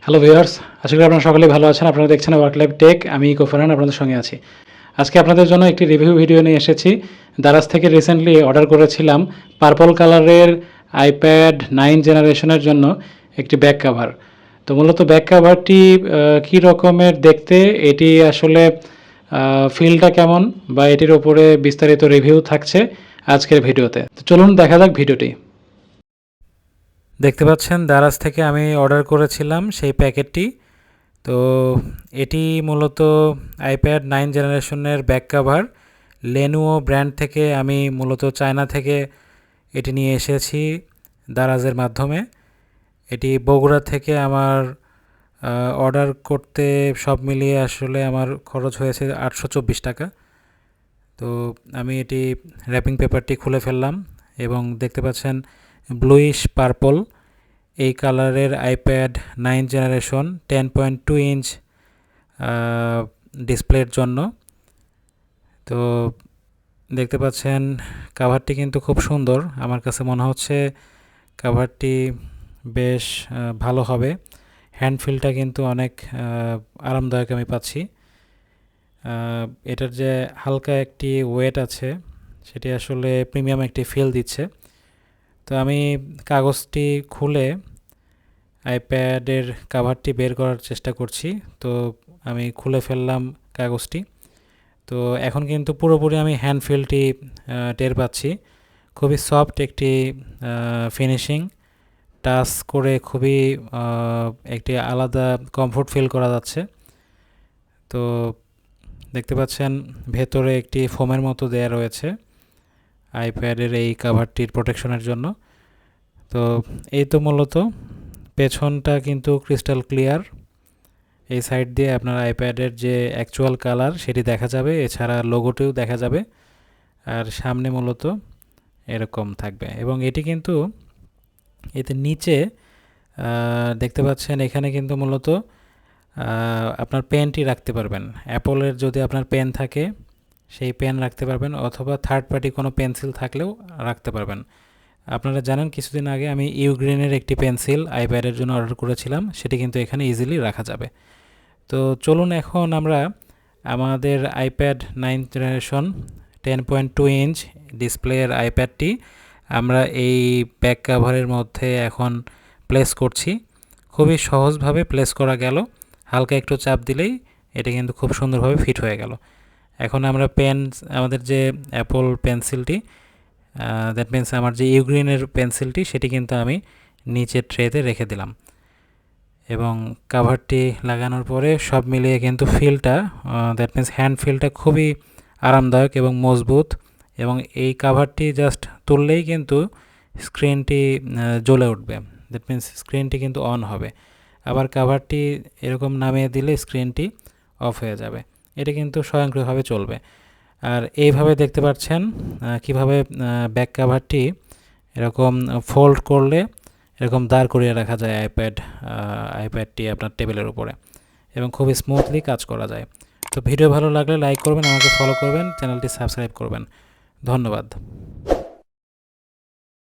Hello viewers, আশা করি আপনারা সকলেই ভালো আছেন। আপনারা দেখছেন worklifetech, আমি কোফারহান আপনাদের সঙ্গে আছি। আজকে আপনাদের জন্য একটি রিভিউ ভিডিও নিয়ে এসেছি। দারাজ থেকে রিসেন্টলি অর্ডার করেছিলাম পার্পল কালারের আইপ্যাড 9 জেনারেশনের জন্য একটি ব্যাক কভার। তো মূলত ব্যাক কভারটি কী রকমের দেখতে, এটি আসলে ফিলটা কেমন বা এটির ওপরে বিস্তারিত রিভিউ থাকছে আজকের ভিডিওতে। তো চলুন দেখা যাক ভিডিওটি। দেখতে পাচ্ছেন দারাজ থেকে আমি অর্ডার করেছিলাম সেই প্যাকেটটি। তো এটি মূলত আইপ্যাড 9 জেনারেশনের ব্যাক কভার। লেনোভো ব্র্যান্ড থেকে আমি মূলত চায়না থেকে এটি নিয়ে এসেছি দারাজের মাধ্যমে। এটি বগুড়া থেকে আমার অর্ডার করতে সব মিলিয়ে আসলে আমার খরচ হয়েছে 824 টাকা। তো আমি এটি র্যাপিং পেপারটি খুলে ফেললাম এবং দেখতে পাচ্ছেন ব্লুইশ পার্পল এই কালারের আইপ্যাড 9 জেনারেশন 10.2 ইঞ্চ ডিসপ্লের জন্য। তো দেখতে পাচ্ছেন কাভারটি কিন্তু খুব সুন্দর, আমার কাছে মনে হচ্ছে কাভারটি বেশ ভালো হবে। হ্যান্ড ফিলটা কিন্তু অনেক আরামদায়ক আমি পাচ্ছি। এটার যে হালকা একটি ওয়েট আছে সেটি আসলে প্রিমিয়াম একটি ফিল দিচ্ছে। তো আমি কাগজটি খুলে আইপ্যাডের কাভারটি বের করার চেষ্টা করছি। তো আমি খুলে ফেললাম কাগজটি। তো এখন কিন্তু পুরোপুরি আমি হ্যান্ড ফিলটি টের পাচ্ছি। খুবই সফট একটি ফিনিশিং, টাচ করে খুবই একটি আলাদা কমফোর্ট ফিল করা যাচ্ছে। তো দেখতে পাচ্ছেন ভেতরে একটি ফোমের মতো দেয়া রয়েছে আইপ্যাডের এই কাভারটির প্রোটেকশনের জন্য। তো এই তো মূলত পেছনটা কিন্তু ক্রিস্টাল ক্লিয়ার। এই সাইড দিয়ে আপনার আইপ্যাডের যে অ্যাকচুয়াল কালার সেটি দেখা যাবে, এছাড়া লোগোটিও দেখা যাবে। আর সামনে মূলত এরকম থাকবে এবং এটি কিন্তু এতে নিচে দেখতে পাচ্ছেন এখানে কিন্তু মূলত আপনার পেনটি রাখতে পারবেন। অ্যাপলের যদি আপনার পেন থাকে সেই পেন রাখতে পারবেন, অথবা থার্ড পার্টি কোনো পেন্সিল থাকলেও রাখতে পারবেন। আপনারা জানেন কিছুদিন আগে আমি ইউগ্রিনের একটি পেন্সিল আইপ্যাডের জন্য অর্ডার করেছিলাম, সেটি কিন্তু এখানে ইজিলি রাখা যাবে। তো চলুন এখন আমরা আমাদের আইপ্যাড 9 জেনারেশন 10.2 ইঞ্চ ডিসপ্লের আইপ্যাডটি আমরা এই ব্যাক কাভারের মধ্যে এখন প্লেস করছি। খুবই সহজভাবে প্লেস করা গেল, হালকা একটু চাপ দিলেই এটা কিন্তু খুব সুন্দরভাবে ফিট হয়ে গেল। এখন আমরা আমাদের যে অ্যাপল পেন্সিলটি, দ্যাট মিন্স আমার যে ইউগ্রিনের পেন্সিলটি, সেটি কিন্তু আমি নিচের ট্রেতে রেখে দিলাম এবং কাভারটি লাগানোর পরে সব মিলিয়ে কিন্তু ফিলটা, দ্যাট মিন্স হ্যান্ড ফিলটা খুবই আরামদায়ক এবং মজবুত। এবং এই কাভারটি জাস্ট তুললেই কিন্তু স্ক্রিনটি জ্বলে উঠবে, দ্যাট মিন্স স্ক্রিনটি কিন্তু অন হবে। আবার কাভারটি এরকম নামিয়ে দিলে স্ক্রিনটি অফ হয়ে যাবে। এটা কিন্তু স্বয়ংক্রিয়ভাবে চলবে। আর এইভাবে দেখতে পাচ্ছেন কিভাবে ব্যাক কাভারটি এরকম ফোল্ড করলে এরকম দাঁড় করিয়ে রাখা যায় আইপ্যাডটি আপনার টেবিলের উপরে, এবং খুবই স্মুথলি কাজ করা যায়। তো ভিডিও ভালো লাগলে লাইক করবেন, আমাকে ফলো করবেন, চ্যানেলটি সাবস্ক্রাইব করবেন। ধন্যবাদ।